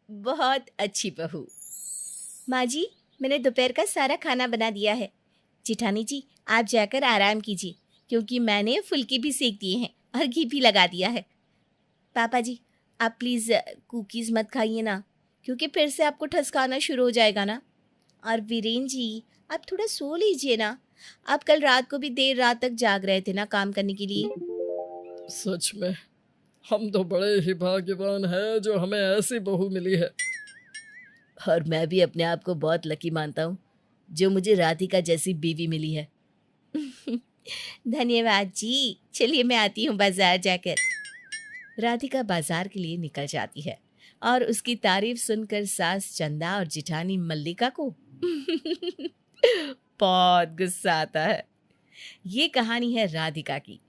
बहुत अच्छी बहू। माँ जी, मैंने दोपहर का सारा खाना बना दिया है। जिठानी जी, आप जाकर आराम कीजिए, क्योंकि मैंने फुल्के भी सेक दिए हैं और घी भी लगा दिया है। पापा जी, आप प्लीज़ कुकीज़ मत खाइए ना, क्योंकि फिर से आपको ठसकाना शुरू हो जाएगा ना। और वीरेन जी, आप थोड़ा सो लीजिए ना। आप कल रात को भी देर रात तक जाग रहे थे ना काम करने के लिए। सच में हम तो बड़े ही भाग्यवान हैं जो हमें ऐसी बहू मिली है। और मैं भी अपने आप को बहुत लकी मानता हूँ, जो मुझे राधिका जैसी बीवी मिली है। धन्यवाद जी। चलिए मैं आती हूँ बाजार जाकर। राधिका बाजार के लिए निकल जाती है और उसकी तारीफ सुनकर सास चंदा और जिठानी मल्लिका को बहुत गुस्सा आता है। ये कहानी है राधिका की,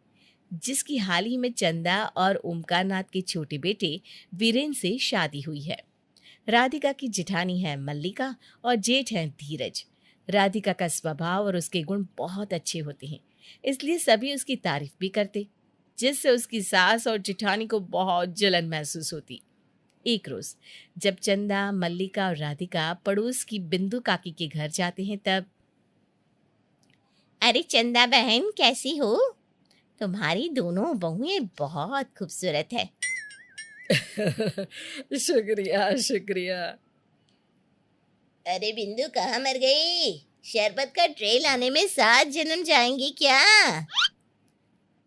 जिसकी हाल ही में चंदा और ओमकार नाथ के छोटे बेटे वीरेन से शादी हुई है। राधिका की जिठानी है मल्लिका और जेठ है धीरज। राधिका का स्वभाव और उसके गुण बहुत अच्छे होते हैं, इसलिए सभी उसकी तारीफ भी करते, जिससे उसकी सास और जिठानी को बहुत जलन महसूस होती। एक रोज जब चंदा, मल्लिका और राधिका पड़ोस की बिंदु काकी के घर जाते हैं, तब अरे चंदा बहन, कैसी हो? तुम्हारी दोनों बहुएं बहुत खूबसूरत है। शुक्रिया शुक्रिया। अरे बिंदु कहाँ मर गई? शरबत का ट्रे लाने में 7 जन्म जाएंगी क्या?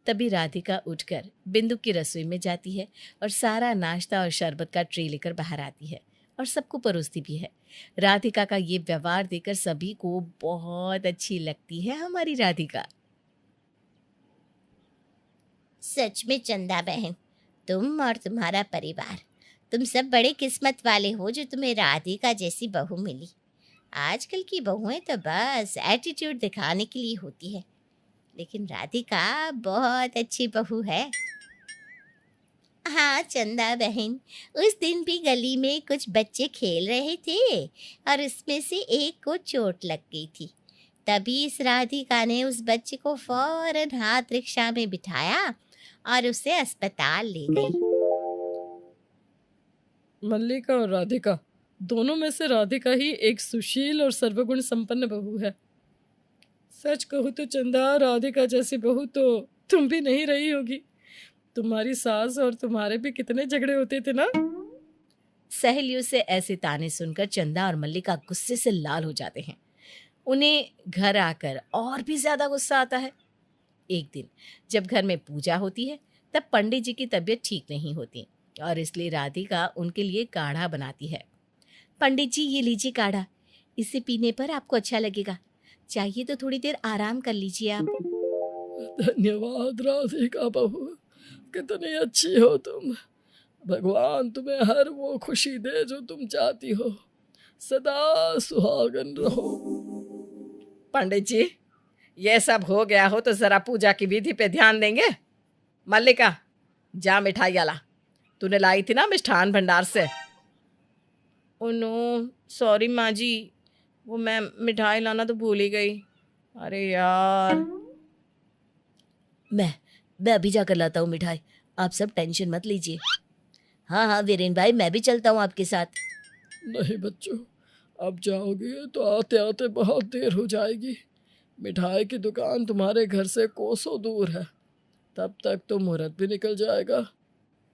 तभी राधिका उठकर बिंदु की रसोई में जाती है और सारा नाश्ता और शरबत का ट्रे लेकर बाहर आती है और सबको परोसती भी है। राधिका का ये व्यवहार देखकर सभी को बहुत अच्छी लगती है हमारी राधिका। सच में चंदा बहन, तुम और तुम्हारा परिवार, तुम सब बड़े किस्मत वाले हो जो तुम्हें राधिका जैसी बहू मिली। आजकल की बहुएं तो बस एटीट्यूड दिखाने के लिए होती है, लेकिन राधिका बहुत अच्छी बहू है। हाँ चंदा बहन, उस दिन भी गली में कुछ बच्चे खेल रहे थे और उसमें से एक को चोट लग गई थी। तभी इस राधिका ने उस बच्चे को फौरन हाथ रिक्शा में बिठाया और उसे अस्पताल ले गई। मल्लिका और राधिका दोनों में से राधिका ही एक सुशील और सर्वगुण संपन्न बहू है। सच कहूँ तो चंदा, राधिका जैसी बहू तो तुम भी नहीं रही होगी। तुम्हारी सास और तुम्हारे भी कितने झगड़े होते थे ना। सहेलियों से ऐसे ताने सुनकर चंदा और मल्लिका गुस्से से लाल हो जाते हैं। उन्हें घर आकर और भी ज्यादा गुस्सा आता है। एक दिन जब घर में पूजा होती है, तब पंडित जी की तबीयत ठीक नहीं होती और इसलिए राधिका उनके लिए काढ़ा बनाती है। पंडित जी, ये लीजिए काढ़ा, इसे पीने पर आपको अच्छा लगेगा। चाहिए तो थोड़ी देर आराम कर लीजिए आप। धन्यवाद राधिका बहू, कितनी अच्छी हो तुम। भगवान तुम्हें हर वो खुशी दे जो तुम चाहती हो। सदा सुहागन रहो। पंडित जी, ये सब हो गया हो तो जरा पूजा की विधि पे ध्यान देंगे। मल्लिका, जा मिठाई ला। तूने लाई थी ना मिष्ठान भंडार से। ओ नो, सॉरी माँ जी, वो मैं मिठाई लाना तो भूल ही गई। अरे यार। मैं अभी जाकर लाता हूँ मिठाई, आप सब टेंशन मत लीजिए। हाँ हाँ वीरेन भाई, मैं भी चलता हूँ आपके साथ। नहीं बच्चों, अब जाओगे तो आते आते बहुत देर हो जाएगी। मिठाई की दुकान तुम्हारे घर से कोसों दूर है, तब तक तो मुहूर्त भी निकल जाएगा।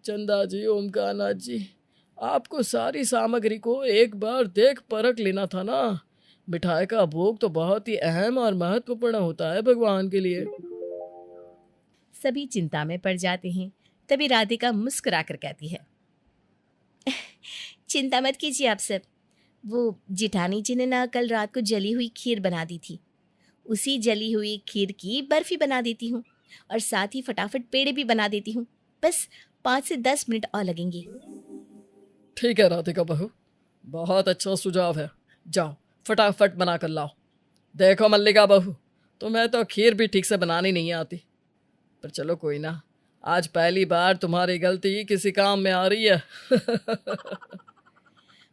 चंदा जी, ओमकार नाथ जी, आपको सारी सामग्री को एक बार देख परख लेना था ना। मिठाई का भोग तो बहुत ही अहम और महत्वपूर्ण होता है भगवान के लिए। सभी चिंता में पड़ जाते हैं। तभी राधिका मुस्कुराकर कहती है, चिंता मत कीजिए आप सब। वो जिठानी जी ने ना कल रात को जली हुई खीर बना दी थी। उसी जली हुई खीर की बर्फी बना देती हूँ और साथ ही फटाफट पेड़े भी बना देती हूँ। बस 5 से 10 मिनट और लगेंगे। ठीक है राधिका बहू, बहुत अच्छा सुझाव है। जाओ फटाफट बना कर लाओ। देखो मल्लिका बहू, तुम्हें तो खीर भी ठीक से बनानी नहीं आती, पर चलो कोई ना, आज पहली बार तुम्हारी गलती किसी काम में आ रही है।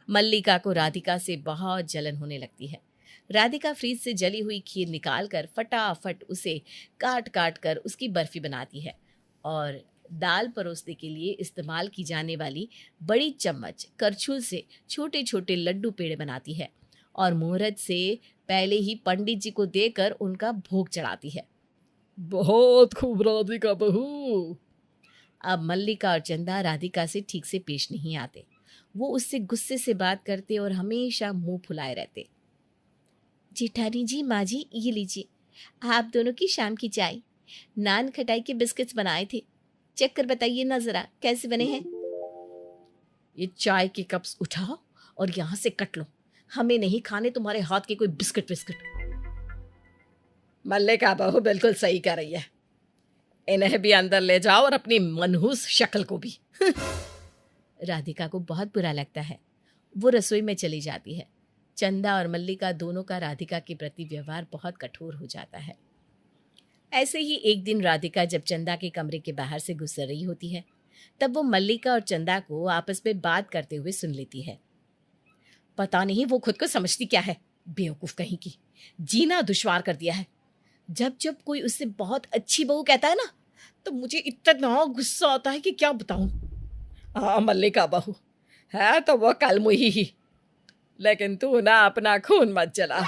मल्लिका को राधिका से बहुत जलन होने लगती है। राधिका फ्रिज से जली हुई खीर निकालकर फटाफट उसे काट काट कर उसकी बर्फी बनाती है और दाल परोसने के लिए इस्तेमाल की जाने वाली बड़ी चम्मच करछुल से छोटे छोटे लड्डू पेड़े बनाती है और मुहूर्त से पहले ही पंडित जी को देकर उनका भोग चढ़ाती है। बहुत खूब राधिका बहू। अब मल्लिका और चंदा राधिका से ठीक से पेश नहीं आते। वो उससे गुस्से से बात करते और हमेशा मुंह फुलाए रहते। जेठानी जी, माँ जी, ये लीजिए आप दोनों की शाम की चाय। नान खटाई के बिस्किट्स बनाए थे, चेक कर बताइए ना जरा कैसे बने हैं। ये चाय के कप्स उठाओ और यहाँ से कट लो। हमें नहीं खाने तुम्हारे हाथ के कोई बिस्किट विस्किट। मल्लिका बहू बिल्कुल सही कह रही है। इन्हें भी अंदर ले जाओ और अपनी मनहूस शक्ल को भी। राधिका को बहुत बुरा लगता है। वो रसोई में चली जाती है। चंदा और मल्लिका दोनों का राधिका के प्रति व्यवहार बहुत कठोर हो जाता है। ऐसे ही एक दिन राधिका जब चंदा के कमरे के बाहर से गुजर रही होती है, तब वो मल्लिका और चंदा को आपस में बात करते हुए सुन लेती है। पता नहीं वो खुद को समझती क्या है, बेवकूफ कहीं की। जीना दुश्वार कर दिया है। जब जब कोई उससे बहुत अच्छी बहू कहता है ना, तो मुझे इतना गुस्सा आता है कि क्या बताऊं। हाँ, मल्लिका बहू है तो वो कल मुही ही, लेकिन तू ना अपना खून मत जला।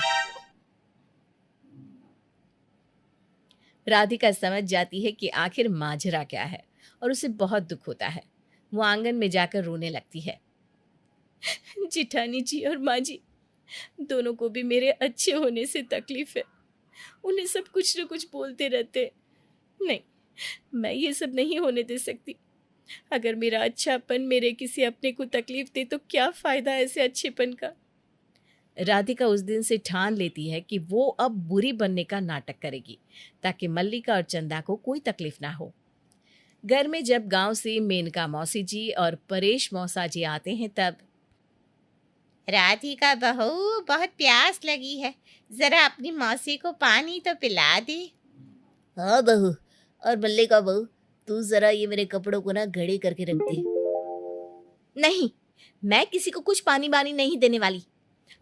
राधिका समझ जाती है कि आखिर माजरा क्या है और उसे बहुत दुख होता है। वो आंगन में जाकर रोने लगती है। जेठानी जी और माँ जी दोनों को भी मेरे अच्छे होने से तकलीफ है। उन्हें सब कुछ न कुछ बोलते रहते। नहीं, मैं ये सब नहीं होने दे सकती। अगर मेरा अच्छापन मेरे किसी अपने को तकलीफ दे तो क्या फायदा ऐसे अच्छेपन का। राधिका उस दिन से ठान लेती है कि वो अब बुरी बनने का नाटक करेगी ताकि मल्लिका और चंदा को कोई तकलीफ ना हो। घर में जब गांव से मेनका मौसी जी और परेश मौसा जी आते हैं तब, राधिका बहू बहुत प्यास लगी है, जरा अपनी मौसी को पानी तो पिला दे। हाँ बहू, और मल्लिका बहू तू जरा ये मेरे कपड़ों को ना घड़ी करके रख दे। नहीं, मैं किसी को कुछ पानी बानी नहीं देने वाली।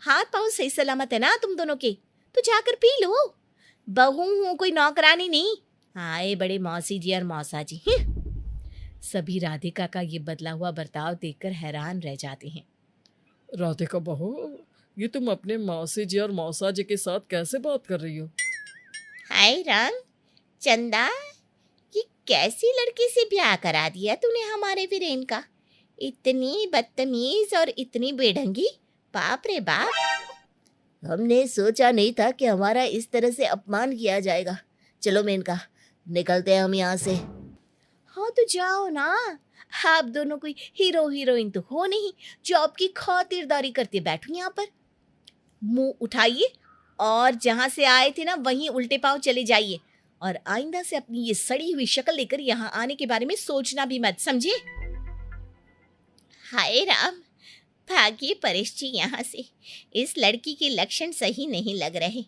हाथ पाँव सही सलामत है ना तुम दोनों के, तो जाकर पी लो। बहू हूँ, कोई नौकरानी नहीं। हाय बड़े मौसी जी और मौसा जी। सभी राधिका का ये बदला हुआ बर्ताव देखकर हैरान रह जाते हैं। राधिका बहू, ये तुम अपने मौसी जी और मौसा जी के साथ कैसे बात कर रही हो? हाय राम, चंदा ये कैसी लड़की से ब्याह करा दिया तूने हमारे वीरेन का। इतनी बदतमीज और इतनी बेढंगी, बाप रे बाप। हमने सोचा नहीं था कि हमारा इस तरह से अपमान किया जाएगा। चलो मेनका, निकलते हैं हम यहाँ से। हाँ तो जाओ ना, आप दोनों कोई हीरो हीरोइन तो हो नहीं जो आपकी खातिरदारी करते बैठो यहाँ पर। मुंह उठाइए और जहां से आए थे ना वहीं उल्टे पांव चले जाइए, और आइंदा से अपनी ये सड़ी हुई शक्ल लेकर यहाँ आने के बारे में सोचना भी मत, समझे? हाय राम, भागिए परेश जी यहाँ से। इस लड़की के लक्षण सही नहीं लग रहे।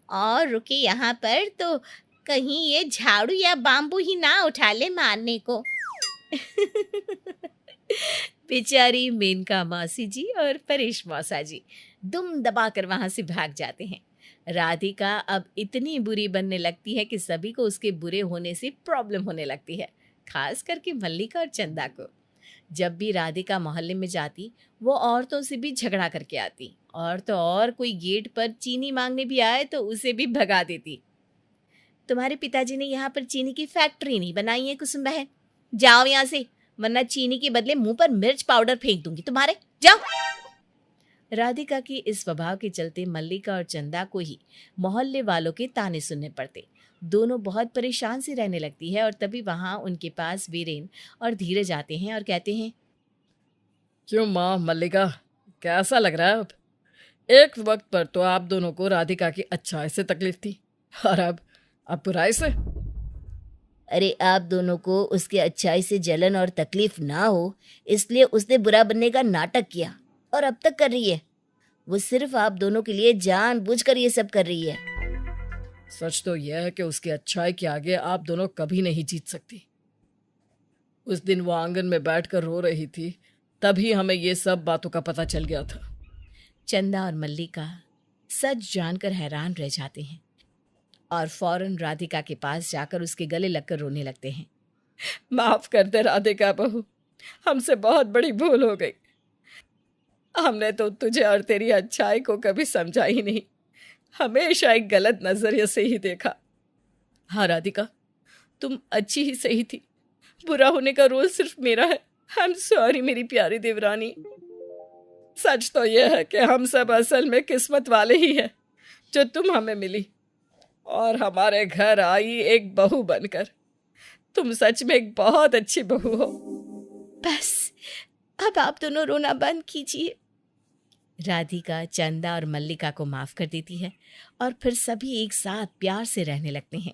और रुके यहाँ पर तो कहीं ये झाड़ू या बाम्बू ही ना उठा ले मारने को। बेचारी मेनका मौसी जी और परेश मौसा जी दुम दबाकर वहां से भाग जाते हैं। राधिका अब इतनी बुरी बनने लगती है कि सभी को उसके बुरे होने से प्रॉब्लम होने लगती है, खास करके मल्लिका और चंदा को। जब भी राधिका मोहल्ले में जाती वो औरतों से भी झगड़ा करके आती, और तो और कोई गेट पर चीनी मांगने भी आए तो उसे भी भगा देती। तुम्हारे पिताजी ने यहाँ पर चीनी की फैक्ट्री नहीं बनाई है कुसुम बहन, जाओ यहाँ से, वरना चीनी के बदले मुंह पर मिर्च पाउडर फेंक दूंगी तुम्हारे, जाओ। राधिका की इस स्वभाव के चलते मल्लिका और चंदा को ही मोहल्ले वालों के ताने सुनने पड़ते। दोनों बहुत परेशान सी रहने लगती है और तभी वहां उनके पास वीरेन और धीरज आते हैं और कहते हैं, क्यों माँ मल्लिका, कैसा लग रहा है अब? एक वक्त पर तो आप दोनों को राधिका की अच्छाई से तकलीफ थी, और अब बुराई से। अरे आप दोनों को उसके अच्छाई से जलन और तकलीफ ना हो इसलिए उसने बुरा बनने का नाटक किया, और अब तक कर रही है। वो सिर्फ आप दोनों के लिए जानबूझकर ये सब कर रही है। सच तो यह है कि उसकी अच्छाई के आगे आप दोनों कभी नहीं जीत सकती। उस दिन वो आंगन में बैठकर रो रही थी, तभी हमें ये सब बातों का पता चल गया था। चंदा और मल्लिका सच जानकर हैरान रह जाते हैं और फौरन राधिका के पास जाकर उसके गले लगकर रोने लगते हैं। माफ कर दे राधिका बहू, हमसे बहुत बड़ी भूल हो गई। हमने तो तुझे और तेरी अच्छाई को कभी समझा ही नहीं, हमेशा एक गलत नजरिए से ही देखा। हाँ राधिका, तुम अच्छी ही सही थी, बुरा होने का रोल सिर्फ मेरा है। आई एम सॉरी मेरी प्यारी देवरानी। सच तो यह है कि हम सब असल में किस्मत वाले ही हैं जो तुम हमें मिली और हमारे घर आई एक बहू बनकर। तुम सच में एक बहुत अच्छी बहू हो। बस अब आप दोनों रोना बंद कीजिए। राधिका चंदा और मल्लिका को माफ कर देती है और फिर सभी एक साथ प्यार से रहने लगते हैं।